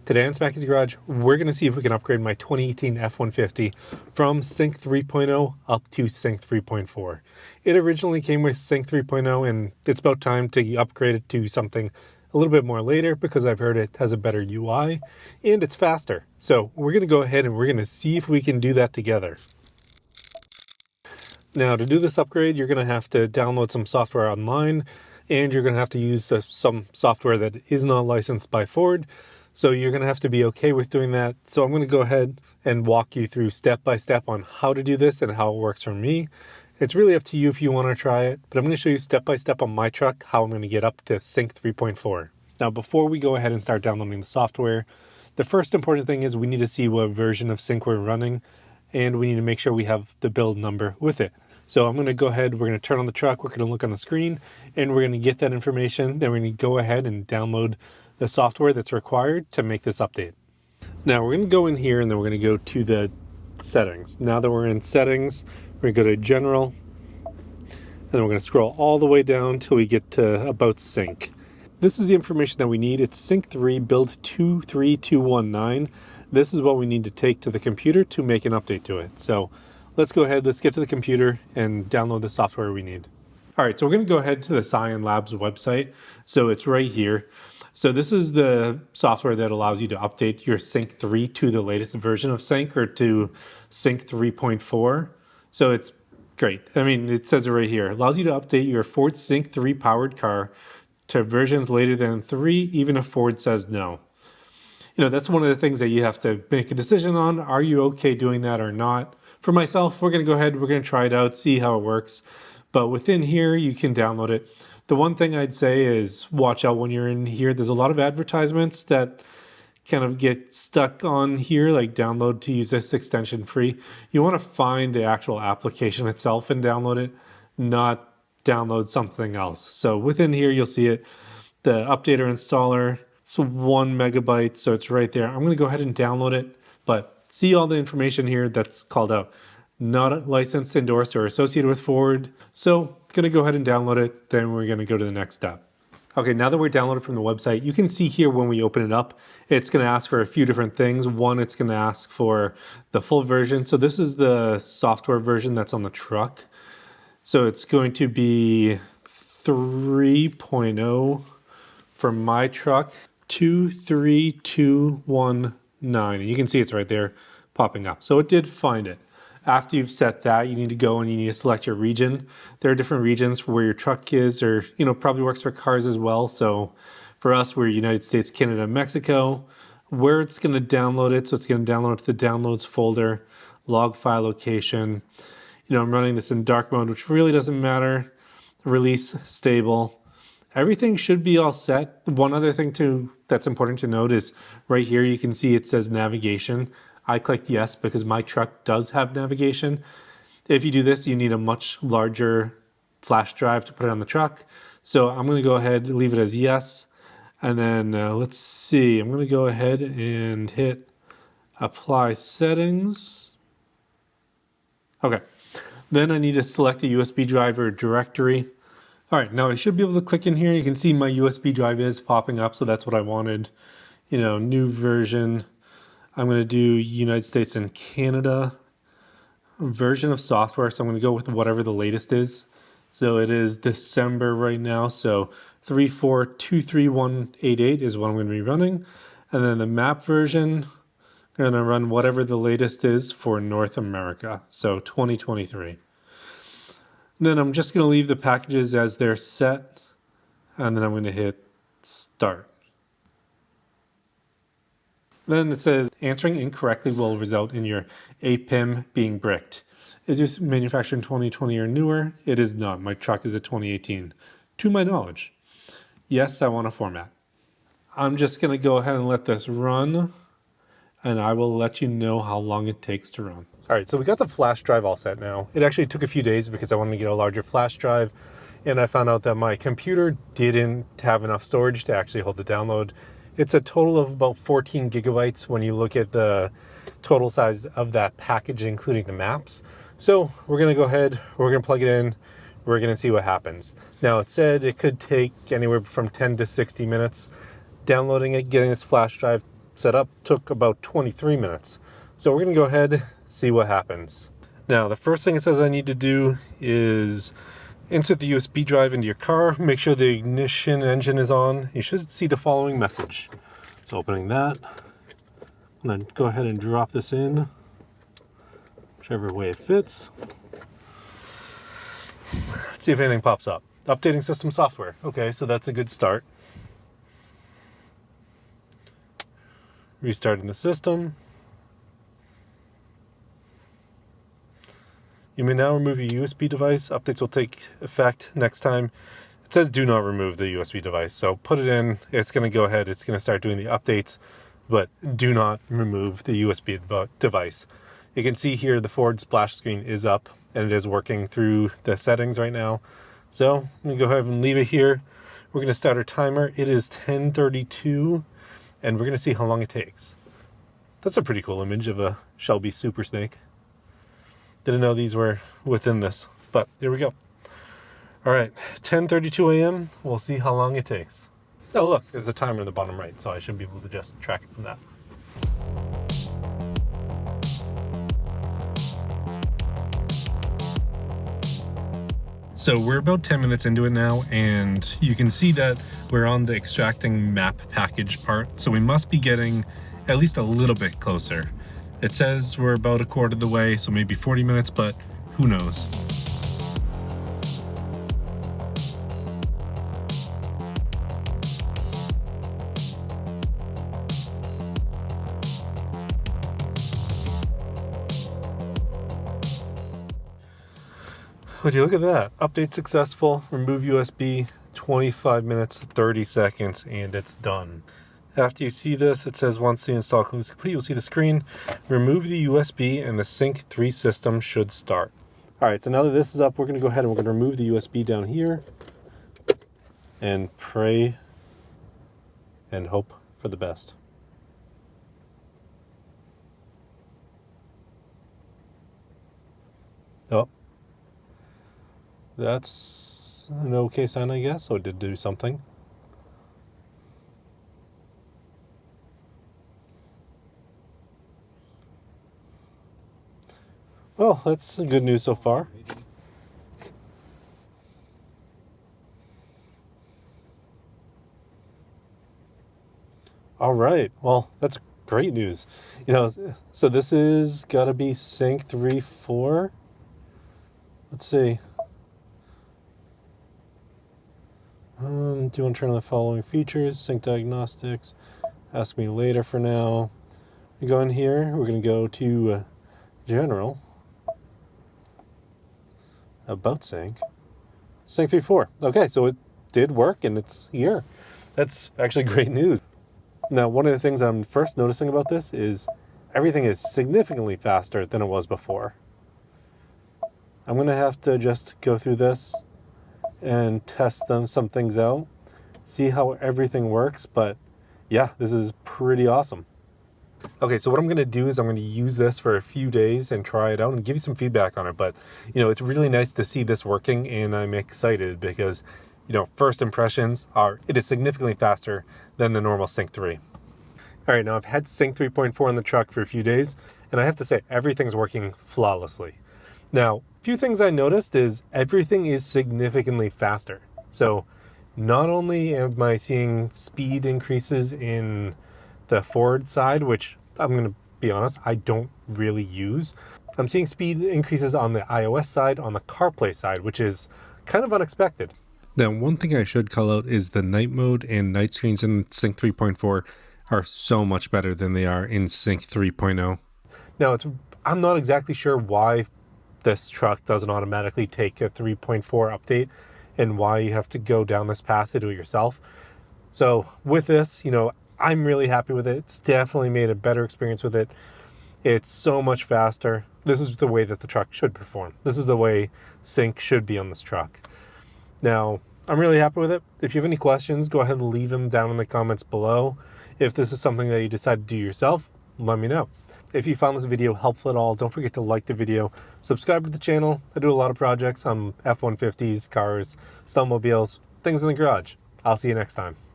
Today on Smackey's Garage, we're going to see if we can upgrade my 2018 F-150 from Sync 3.0 up to Sync 3.4. It originally came with Sync 3.0 and it's about time to upgrade it to something a little bit more later because I've heard it has a better UI and it's faster. So we're going to go ahead and we're going to see if we can do that together. Now to do this upgrade, you're going to have to download some software online and you're going to have to use some software that is not licensed by Ford. So you're going to have to be okay with doing that. So I'm going to go ahead and walk you through step by step on how to do this and how it works for me. It's really up to you if you want to try it, but I'm going to show you step by step on my truck how I'm going to get up to Sync 3.4. Now before we go ahead and start downloading the software, the first important thing is we need to see what version of Sync we're running and we need to make sure we have the build number with it. So I'm going to go ahead, we're going to turn on the truck, we're going to look on the screen and we're going to get that information. Then we're going to go ahead and download the software that's required to make this update. Now we're going to go in here and then we're going to go to the settings. Now that we're in settings, we're going to go to general and then we're going to scroll all the way down till we get to about sync. This is the information that we need. It's sync 3 build 23219. This is what we need to take to the computer to make an update to it. So let's go ahead, let's get to the computer and download the software we need. All right, so we're going to go ahead to the Scion Labs website. So it's right here. So this is the software that allows you to update your Sync 3 to the latest version of Sync or to Sync 3.4. So it's great. I mean, it says it right here. It allows you to update your Ford Sync 3 powered car to versions later than 3, even if Ford says no. You know, that's one of the things that you have to make a decision on. Are you okay doing that or not? For myself, we're going to go ahead, we're going to try it out, see how it works. But within here, you can download it. The one thing I'd say is watch out when you're in here. There's a lot of advertisements that kind of get stuck on here, like download to use this extension free. You want to find the actual application itself and download it, not download something else. So within here, you'll see it. The updater installer, it's 1 megabyte, so it's right there. I'm going to go ahead and download it, but see all the information here that's called out. Not licensed, endorsed, or associated with Ford. So going to go ahead and download it. Then we're going to go to the next step. Okay, now that we're downloaded from the website, you can see here when we open it up, it's going to ask for a few different things. One, it's going to ask for the full version. So this is the software version that's on the truck. So it's going to be 3.0 for my truck, 23219. And you can see it's right there popping up. So it did find it. After you've set that, you need to go and you need to select your region. There are different regions where your truck is, or, you know, probably works for cars as well. So for us, we're United States, Canada, Mexico, where it's going to download it. So it's going to download it to the downloads folder, log file location. You know, I'm running this in dark mode, which really doesn't matter. Release stable. Everything should be all set. One other thing that's important to note is right here, you can see it says navigation. I clicked yes because my truck does have navigation. If you do this, you need a much larger flash drive to put it on the truck. So I'm going to go ahead and leave it as yes. And then let's see, I'm going to go ahead and hit apply settings. Okay. Then I need to select a USB drive or directory. All right, now I should be able to click in here. You can see my USB drive is popping up, so that's what I wanted. You know, new version. I'm going to do United States and Canada version of software. So I'm going to go with whatever the latest is. So it is December right now. So 3423188 is what I'm going to be running. And then the map version, I'm going to run whatever the latest is for North America. So 2023. Then I'm just going to leave the packages as they're set. And then I'm going to hit start. Then it says answering incorrectly will result in your APIM being bricked. Is yours manufactured in 2020 or newer? It is not. My truck is a 2018. To my knowledge. Yes, I want a format. I'm just going to go ahead and let this run, and I will let you know how long it takes to run. All right, so we got the flash drive all set now. It actually took a few days because I wanted to get a larger flash drive, and I found out that my computer didn't have enough storage to actually hold the download. It's a total of about 14 gigabytes when you look at the total size of that package, including the maps. So we're going to go ahead, we're going to plug it in, we're going to see what happens. Now it said it could take anywhere from 10 to 60 minutes downloading it, getting this flash drive setup took about 23 minutes. So we're going to go ahead, see what happens. Now, the first thing it says I need to do is insert the USB drive into your car, make sure the ignition engine is on. You should see the following message. So opening that, and then go ahead and drop this in, whichever way it fits. Let's see if anything pops up. Updating system software. Okay, so that's a good start. Restarting the system. You may now remove your USB device. Updates will take effect next time. It says do not remove the USB device. So put it in. It's going to go ahead. It's going to start doing the updates, but do not remove the USB device. You can see here the forward splash screen is up and it is working through the settings right now. So I'm going to go ahead and leave it here. We're going to start our timer. It is 10:32 and we're going to see how long it takes. That's a pretty cool image of a Shelby Super Snake. Didn't know these were within this, but here we go. All right, 10:32 a.m. We'll see how long it takes. Oh, look, there's a timer in the bottom right, so I should be able to just track it from that. So we're about 10 minutes into it now, and you can see that we're on the extracting map package part, so we must be getting at least a little bit closer. It says we're about a quarter of the way, so maybe 40 minutes, but who knows? Would you look at that? Update successful, remove USB, 25 minutes, 30 seconds, and it's done. After you see this, it says once the install is complete, you'll see the screen. Remove the USB and the Sync 3 system should start. All right, so now that this is up, we're gonna go ahead and we're gonna remove the USB down here and pray and hope for the best. Oh, that's an okay sign, I guess. So it did do something. Well, that's good news so far. All right, well, that's great news. You know, so this is gotta be Sync 3.4. Let's see. Do you want to turn on the following features? Sync diagnostics. Ask me later for now. We go in here, we're gonna go to General. About Sync. Sync 3.4. Okay, so it did work and it's here. That's actually great news. Now, one of the things I'm first noticing about this is everything is significantly faster than it was before. I'm going to have to just go through this and test some things out, see how everything works, but yeah, this is pretty awesome. Okay, so what I'm going to do is I'm going to use this for a few days and try it out and give you some feedback on it. But, you know, it's really nice to see this working, and I'm excited because, you know, first impressions are it is significantly faster than the normal Sync 3. All right, now I've had Sync 3.4 on the truck for a few days, and I have to say everything's working flawlessly. Now, a few things I noticed is everything is significantly faster. So not only am I seeing speed increases in the forward side, which I'm going to be honest, I don't really use. I'm seeing speed increases on the iOS side, on the CarPlay side, which is kind of unexpected. Now, one thing I should call out is the night mode and night screens in Sync 3.4 are so much better than they are in Sync 3.0. Now, I'm not exactly sure why this truck doesn't automatically take a 3.4 update and why you have to go down this path to do it yourself. So with this, you know, I'm really happy with it. It's definitely made a better experience with it. It's so much faster. This is the way that the truck should perform. This is the way Sync should be on this truck. Now, I'm really happy with it. If you have any questions, go ahead and leave them down in the comments below. If this is something that you decide to do yourself, let me know. If you found this video helpful at all, don't forget to like the video, subscribe to the channel. I do a lot of projects on F-150s, cars, snowmobiles, things in the garage. I'll see you next time.